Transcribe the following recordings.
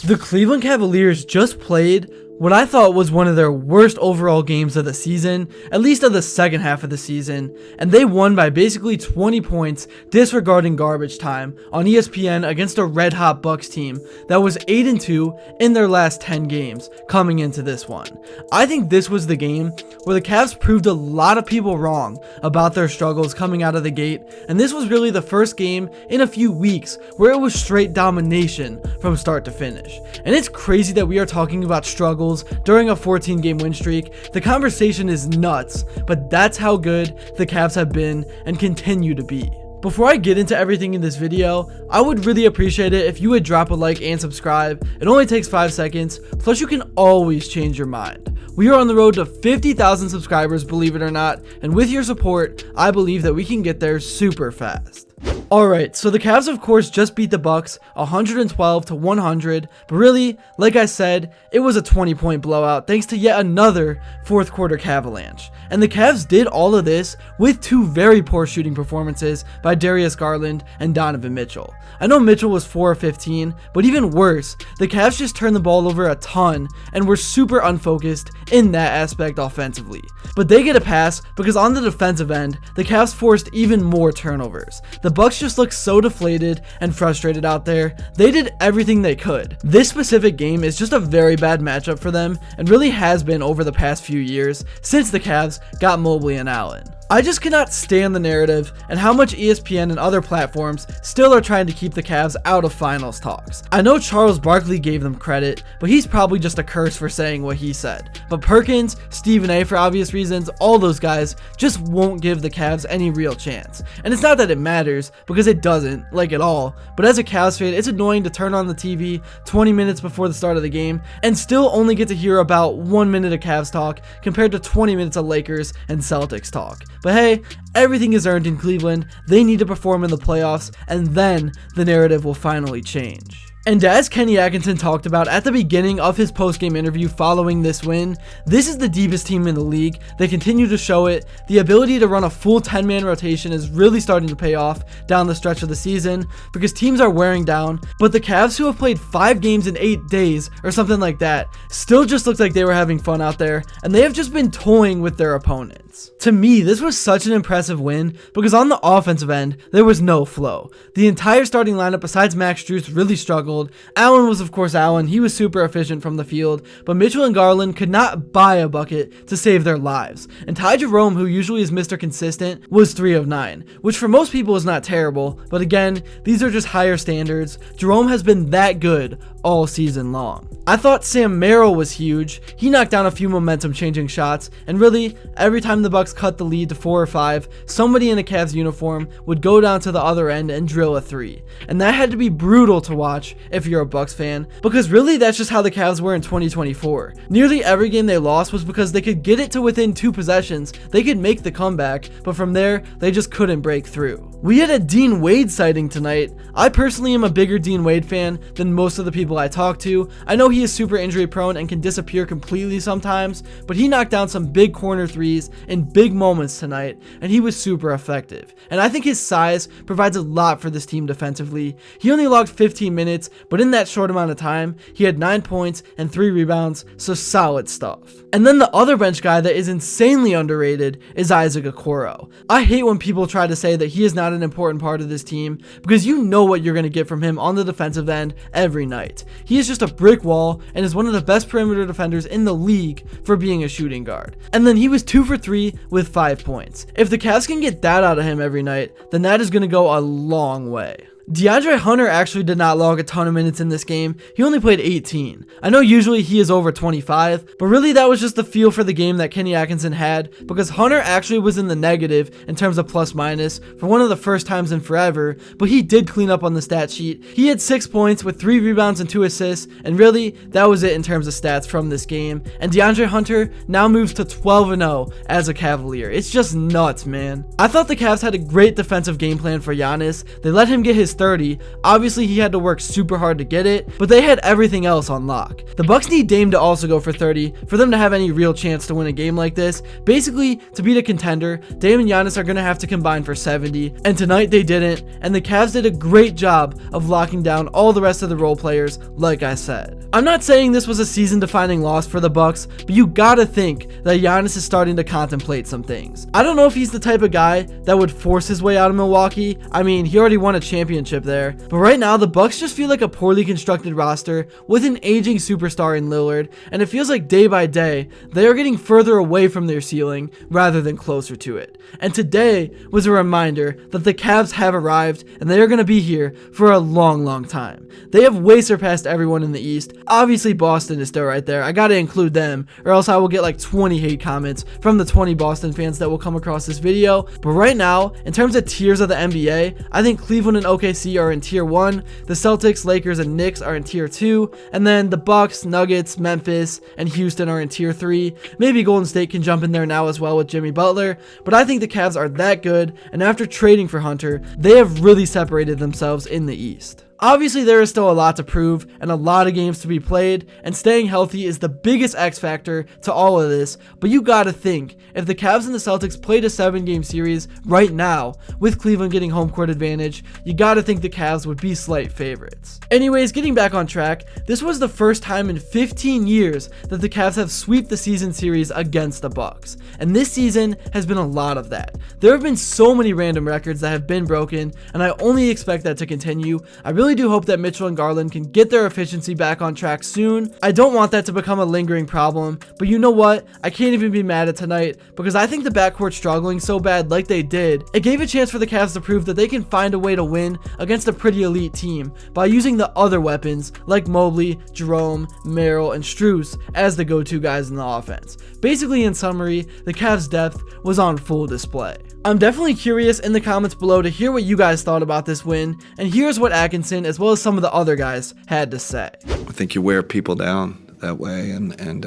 The Cleveland Cavaliers just played what I thought was one of their worst overall games of the season, at least of the second half of the season, and they won by basically 20 points disregarding garbage time on ESPN against a red-hot Bucks team that was 8-2 in their last 10 games coming into this one. I think this was the game where the Cavs proved a lot of people wrong about their struggles coming out of the gate, and this was really the first game in a few weeks where it was straight domination from start to finish. And it's crazy that we are talking about struggles during a 14-game win streak. The conversation is nuts, but that's how good the Cavs have been and continue to be. Before I get into everything in this video, I would really appreciate it if you would drop a like and subscribe. It only takes 5 seconds, plus you can always change your mind. We are on the road to 50,000 subscribers, believe it or not, and with your support, I believe that we can get there super fast. Alright, so the Cavs of course just beat the Bucks 112-100, but really, like I said, it was a 20-point blowout thanks to yet another fourth quarter Cavalanche. And the Cavs did all of this with two very poor shooting performances by Darius Garland and Donovan Mitchell. I know Mitchell was 4 of 15, but even worse, the Cavs just turned the ball over a ton and were super unfocused in that aspect offensively. But they get a pass because on the defensive end, the Cavs forced even more turnovers. The Bucks just looked so deflated and frustrated out there. They did everything they could. This specific game is just a very bad matchup for them and really has been over the past few years since the Cavs got Mobley and Allen. I just cannot stand the narrative and how much ESPN and other platforms still are trying to keep the Cavs out of finals talks. I know Charles Barkley gave them credit, but he's probably just a curse for saying what he said. But Perkins, Stephen A for obvious reasons, all those guys just won't give the Cavs any real chance. And it's not that it matters, because it doesn't, like at all, but as a Cavs fan, it's annoying to turn on the TV 20 minutes before the start of the game and still only get to hear about 1 minute of Cavs talk compared to 20 minutes of Lakers and Celtics talk. But hey, everything is earned in Cleveland. They need to perform in the playoffs, and then the narrative will finally change. And as Kenny Atkinson talked about at the beginning of his post-game interview following this win, this is the deepest team in the league. They continue to show it. The ability to run a full 10-man rotation is really starting to pay off down the stretch of the season because teams are wearing down, but the Cavs, who have played 5 games in 8 days or something like that, still just looked like they were having fun out there, and they have just been toying with their opponents. To me, this was such an impressive win because on the offensive end, there was no flow. The entire starting lineup besides Max Strus really struggled. Allen was of course Allen, he was super efficient from the field, but Mitchell and Garland could not buy a bucket to save their lives. And Ty Jerome, who usually is Mr. Consistent, was 3 of 9, which for most people is not terrible, but again, these are just higher standards. Jerome has been that good all season long. I thought Sam Merrill was huge. He knocked down a few momentum changing shots, and really, every time the Bucks cut the lead to 4 or 5, somebody in a Cavs uniform would go down to the other end and drill a 3. And that had to be brutal to watch if you're a Bucks fan, because really that's just how the Cavs were in 2024. Nearly every game they lost was because they could get it to within 2 possessions, they could make the comeback, but from there, they just couldn't break through. We had a Dean Wade sighting tonight. I personally am a bigger Dean Wade fan than most of the people I talk to. I know he is super injury prone and can disappear completely sometimes, but he knocked down some big corner threes in big moments tonight, and he was super effective. And I think his size provides a lot for this team defensively. He only logged 15 minutes, but in that short amount of time, he had 9 points and 3 rebounds, so solid stuff. And then the other bench guy that is insanely underrated is Isaac Okoro. I hate when people try to say that he is not an important part of this team, because you know what you're going to get from him on the defensive end every night. He is just a brick wall and is one of the best perimeter defenders in the league for being a shooting guard. And then he was 2 for 3 with 5 points. If the Cavs can get that out of him every night, then that is going to go a long way. DeAndre Hunter actually did not log a ton of minutes in this game. He only played 18. I know usually he is over 25, but really that was just the feel for the game that Kenny Atkinson had, because Hunter actually was in the negative in terms of plus minus for one of the first times in forever, but he did clean up on the stat sheet. He had 6 points with 3 rebounds and 2 assists, and really that was it in terms of stats from this game. And DeAndre Hunter now moves to 12-0 as a Cavalier. It's just nuts, man. I thought the Cavs had a great defensive game plan for Giannis. They let him get his 30. Obviously, he had to work super hard to get it, but they had everything else on lock. The Bucks need Dame to also go for 30 for them to have any real chance to win a game like this. Basically, to beat a contender, Dame and Giannis are going to have to combine for 70, and tonight they didn't, and the Cavs did a great job of locking down all the rest of the role players, like I said. I'm not saying this was a season-defining loss for the Bucks, but you gotta think that Giannis is starting to contemplate some things. I don't know if he's the type of guy that would force his way out of Milwaukee. I mean, he already won a championship there, but right now the Bucks just feel like a poorly constructed roster with an aging superstar in Lillard, and it feels like day by day they are getting further away from their ceiling rather than closer to it. And today was a reminder that the Cavs have arrived and they are going to be here for a long time. They have way surpassed everyone in the East. Obviously Boston is still right there. I gotta include them or else I will get like 20 hate comments from the 20 Boston fans that will come across this video. But right now, in terms of tiers of the NBA, I think Cleveland and OKC are in tier 1, the Celtics, Lakers, and Knicks are in tier 2, and then the Bucks, Nuggets, Memphis, and Houston are in tier 3. Maybe Golden State can jump in there now as well with Jimmy Butler, but I think the Cavs are that good, and after trading for Hunter, they have really separated themselves in the East. Obviously, there is still a lot to prove and a lot of games to be played, and staying healthy is the biggest X factor to all of this, but you gotta think, if the Cavs and the Celtics played a 7-game series right now, with Cleveland getting home court advantage, you gotta think the Cavs would be slight favorites. Anyways, getting back on track, this was the first time in 15 years that the Cavs have swept the season series against the Bucks, and this season has been a lot of that. There have been so many random records that have been broken, and I only expect that to continue. I really do hope that Mitchell and Garland can get their efficiency back on track soon. I don't want that to become a lingering problem, but you know what? I can't even be mad at tonight because I think the backcourt struggling so bad like they did, it gave a chance for the Cavs to prove that they can find a way to win against a pretty elite team by using the other weapons like Mobley, Jerome, Merrill, and Strus as the go-to guys in the offense. Basically, in summary, the Cavs' depth was on full display. I'm definitely curious in the comments below to hear what you guys thought about this win, and here's what Atkinson as well as some of the other guys had to say. I think you wear people down that way, and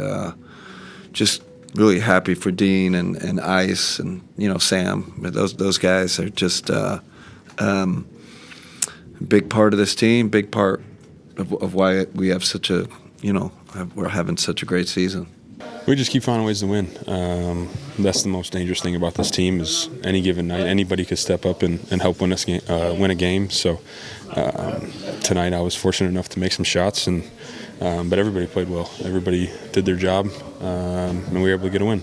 just really happy for Dean and Ice and Sam. Those guys are just a big part of this team, big part of why we have such a we're having such a great season. We just keep finding ways to win. That's the most dangerous thing about this team is any given night, anybody could step up and help win a game. So tonight I was fortunate enough to make some shots, but everybody played well. Everybody did their job, and we were able to get a win.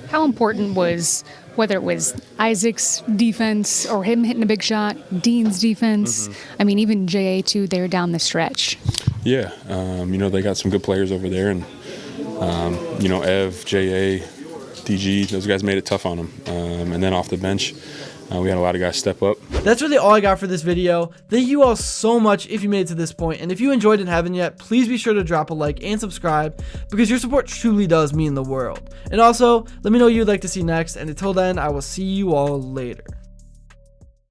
How important was, whether it was Isaac's defense or him hitting a big shot, Dean's defense, I mean, even J.A. too, there down the stretch? Yeah, they got some good players over there, and Ev, J.A., DG, those guys made it tough on them. And then off the bench, we had a lot of guys step up. That's really all I got for this video. Thank you all so much if you made it to this point, and if you enjoyed and haven't yet, please be sure to drop a like and subscribe because your support truly does mean the world. And also, let me know what you'd like to see next, and until then, I will see you all later.